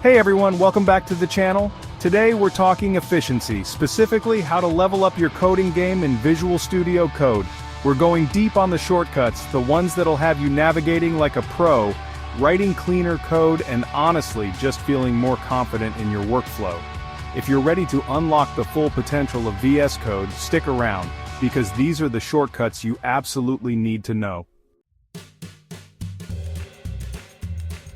Hey everyone, welcome back to the channel. Today we're talking efficiency, specifically how to level up your coding game in Visual Studio Code. We're going deep on the shortcuts, the ones that'll have you navigating like a pro, writing cleaner code, and honestly just feeling more confident in your workflow. If you're ready to unlock the full potential of VS Code, stick around, because these are the shortcuts you absolutely need to know.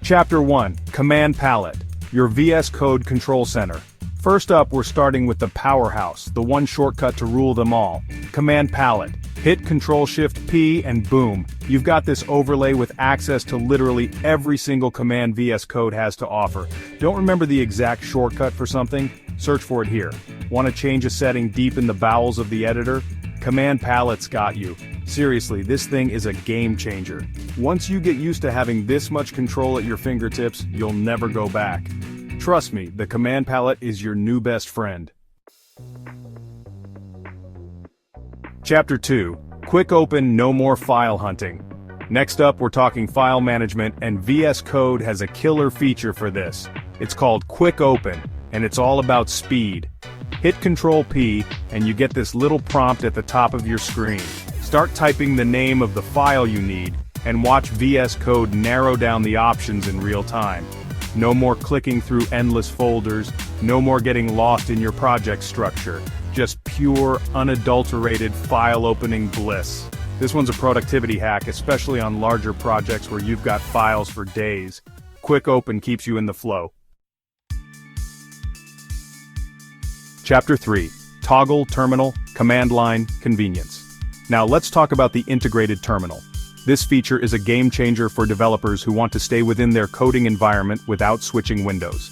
Chapter 1, Command Palette, your VS Code control center. First up, we're starting with the powerhouse, the one shortcut to rule them all, Command Palette. Hit Ctrl P and boom, you've got this overlay with access to literally every single command VS Code has to offer. Don't remember the exact shortcut for something? Search for it here. Want to change a setting deep in the bowels of the editor? Command Palette's got you. Seriously, this thing is a game changer. Once you get used to having this much control at your fingertips, you'll never go back. Trust me, the Command Palette is your new best friend. Chapter 2, Quick Open, no more file hunting. Next up, we're talking file management, and VS Code has a killer feature for this. It's called Quick Open, and it's all about speed. Hit Ctrl P, and you get this little prompt at the top of your screen. Start typing the name of the file you need, and watch VS Code narrow down the options in real time. No more clicking through endless folders, no more getting lost in your project structure. Just pure, unadulterated file opening bliss. This one's a productivity hack, especially on larger projects where you've got files for days. Quick Open keeps you in the flow. Chapter 3, Toggle Terminal, Command Line, Convenience. Now let's talk about the integrated terminal. This feature is a game changer for developers who want to stay within their coding environment without switching windows.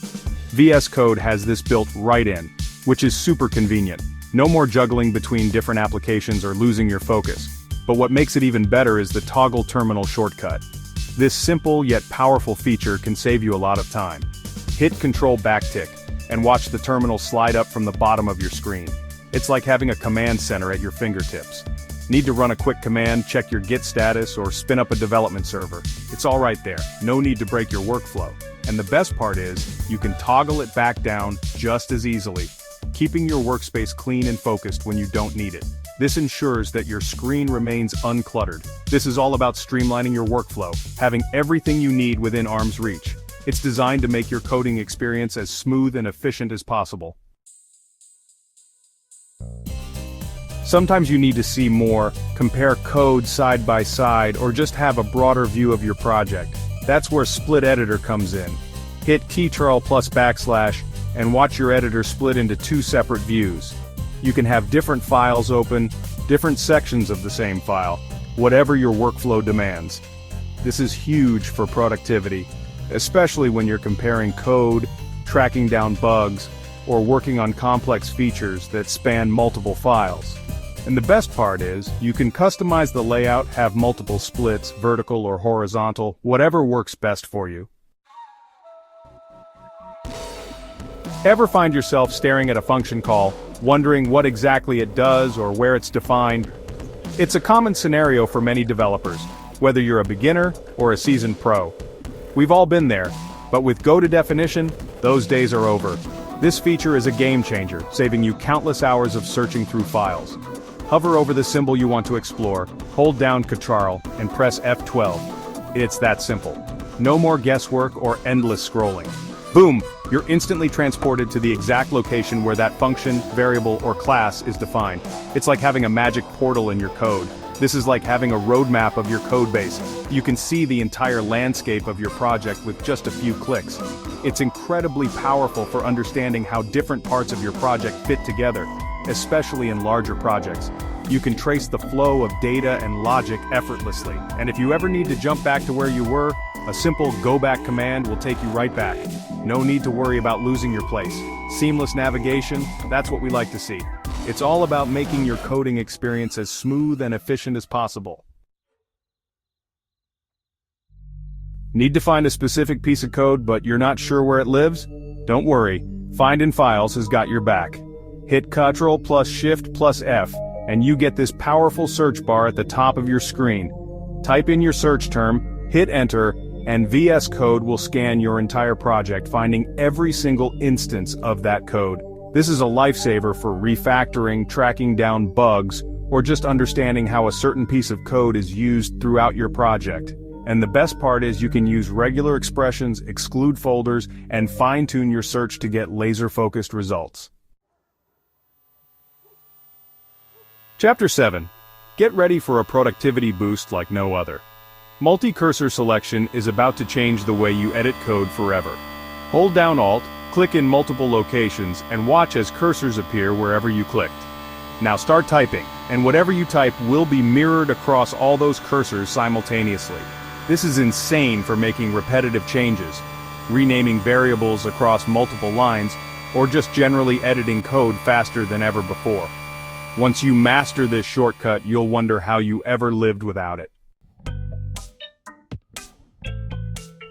VS Code has this built right in, which is super convenient. No more juggling between different applications or losing your focus. But what makes it even better is the Toggle Terminal shortcut. This simple yet powerful feature can save you a lot of time. Hit Ctrl backtick, and watch the terminal slide up from the bottom of your screen. It's like having a command center at your fingertips. Need to run a quick command, check your Git status, or spin up a development server. It's all right there, no need to break your workflow. And the best part is, you can toggle it back down just as easily, keeping your workspace clean and focused when you don't need it. This ensures that your screen remains uncluttered. This is all about streamlining your workflow, having everything you need within arm's reach. It's designed to make your coding experience as smooth and efficient as possible. Sometimes you need to see more, compare code side by side, or just have a broader view of your project. That's where Split Editor comes in. Hit Ctrl plus \, and watch your editor split into two separate views. You can have different files open, different sections of the same file, whatever your workflow demands. This is huge for productivity, especially when you're comparing code, tracking down bugs, or working on complex features that span multiple files. And the best part is, you can customize the layout, have multiple splits, vertical or horizontal, whatever works best for you. Ever find yourself staring at a function call, wondering what exactly it does or where it's defined? It's a common scenario for many developers, whether you're a beginner or a seasoned pro. We've all been there, but with Go to Definition, those days are over. This feature is a game changer, saving you countless hours of searching through files. Hover over the symbol you want to explore, hold down Ctrl, and press F12. It's that simple. No more guesswork or endless scrolling. Boom! You're instantly transported to the exact location where that function, variable, or class is defined. It's like having a magic portal in your code. This is like having a roadmap of your codebase. You can see the entire landscape of your project with just a few clicks. It's incredibly powerful for understanding how different parts of your project fit together, especially in larger projects. You can trace the flow of data and logic effortlessly, and if you ever need to jump back to where you were, a simple go back command will take you right back. No need to worry about losing your place. Seamless navigation, that's what we like to see. It's all about making your coding experience as smooth and efficient as possible. Need to find a specific piece of code but you're not sure where it lives? Don't worry, Find in Files has got your back. Hit Ctrl plus Shift plus F, and you get this powerful search bar at the top of your screen. Type in your search term, hit enter, and VS Code will scan your entire project, finding every single instance of that code. This is a lifesaver for refactoring, tracking down bugs, or just understanding how a certain piece of code is used throughout your project. And the best part is you can use regular expressions, exclude folders, and fine-tune your search to get laser-focused results. Chapter 7. Get ready for a productivity boost like no other. Multi-cursor selection is about to change the way you edit code forever. Hold down Alt, click in multiple locations, and watch as cursors appear wherever you clicked. Now start typing, and whatever you type will be mirrored across all those cursors simultaneously. This is insane for making repetitive changes, renaming variables across multiple lines, or just generally editing code faster than ever before. Once you master this shortcut, you'll wonder how you ever lived without it.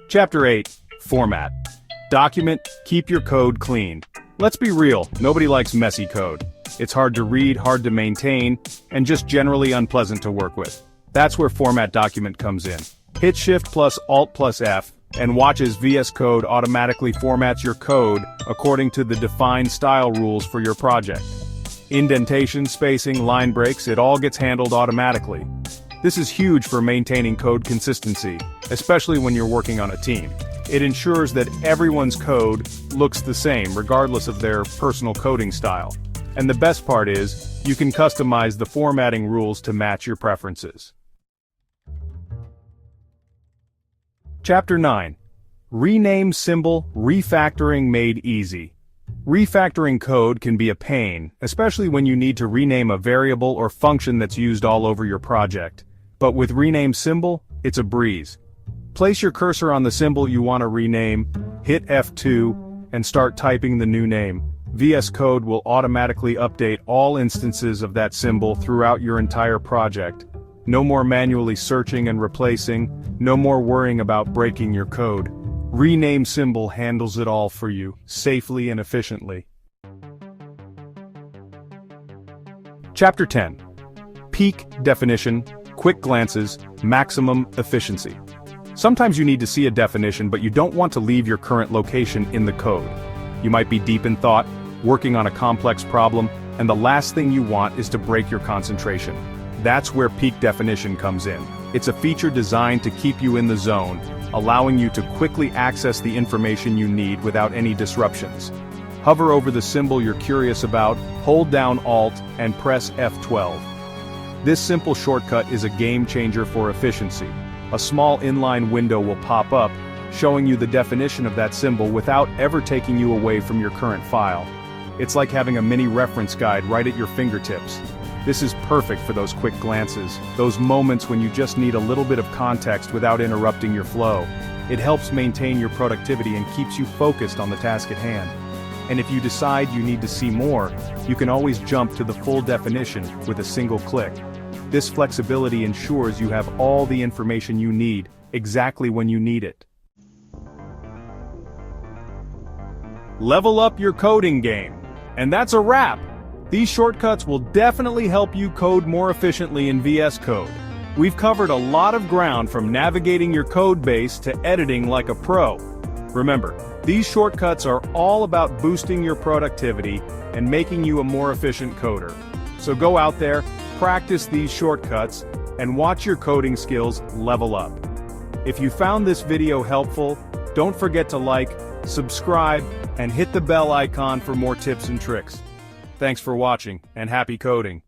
Chapter 8. Format. Document, keep your code clean. Let's be real, nobody likes messy code. It's hard to read, hard to maintain, and just generally unpleasant to work with. That's where Format Document comes in. Hit Shift plus Alt plus F, and watch as VS Code automatically formats your code according to the defined style rules for your project. Indentation, spacing, line breaks, it all gets handled automatically. This is huge for maintaining code consistency, especially when you're working on a team. It ensures that everyone's code looks the same regardless of their personal coding style. And the best part is, you can customize the formatting rules to match your preferences. Chapter 9. Rename symbol refactoring made easy. Refactoring code can be a pain, especially when you need to rename a variable or function that's used all over your project. But with rename symbol, it's a breeze. Place your cursor on the symbol you want to rename, hit F2, and start typing the new name. VS Code will automatically update all instances of that symbol throughout your entire project. No more manually searching and replacing, no more worrying about breaking your code. Rename symbol handles it all for you, safely and efficiently. Chapter 10. Peak definition, quick glances, maximum efficiency. Sometimes you need to see a definition, but you don't want to leave your current location in the code. You might be deep in thought, working on a complex problem, and the last thing you want is to break your concentration. That's where peak definition comes in. It's a feature designed to keep you in the zone, allowing you to quickly access the information you need without any disruptions. Hover over the symbol you're curious about, hold down Alt, and press F12. This simple shortcut is a game changer for efficiency. A small inline window will pop up, showing you the definition of that symbol without ever taking you away from your current file. It's like having a mini reference guide right at your fingertips. This is perfect for those quick glances, those moments when you just need a little bit of context without interrupting your flow. It helps maintain your productivity and keeps you focused on the task at hand. And if you decide you need to see more, you can always jump to the full definition with a single click. This flexibility ensures you have all the information you need, exactly when you need it. Level up your coding game. And that's a wrap! These shortcuts will definitely help you code more efficiently in VS Code. We've covered a lot of ground from navigating your code base to editing like a pro. Remember, these shortcuts are all about boosting your productivity and making you a more efficient coder. So go out there, practice these shortcuts, and watch your coding skills level up. If you found this video helpful, don't forget to like, subscribe, and hit the bell icon for more tips and tricks. Thanks for watching, and happy coding.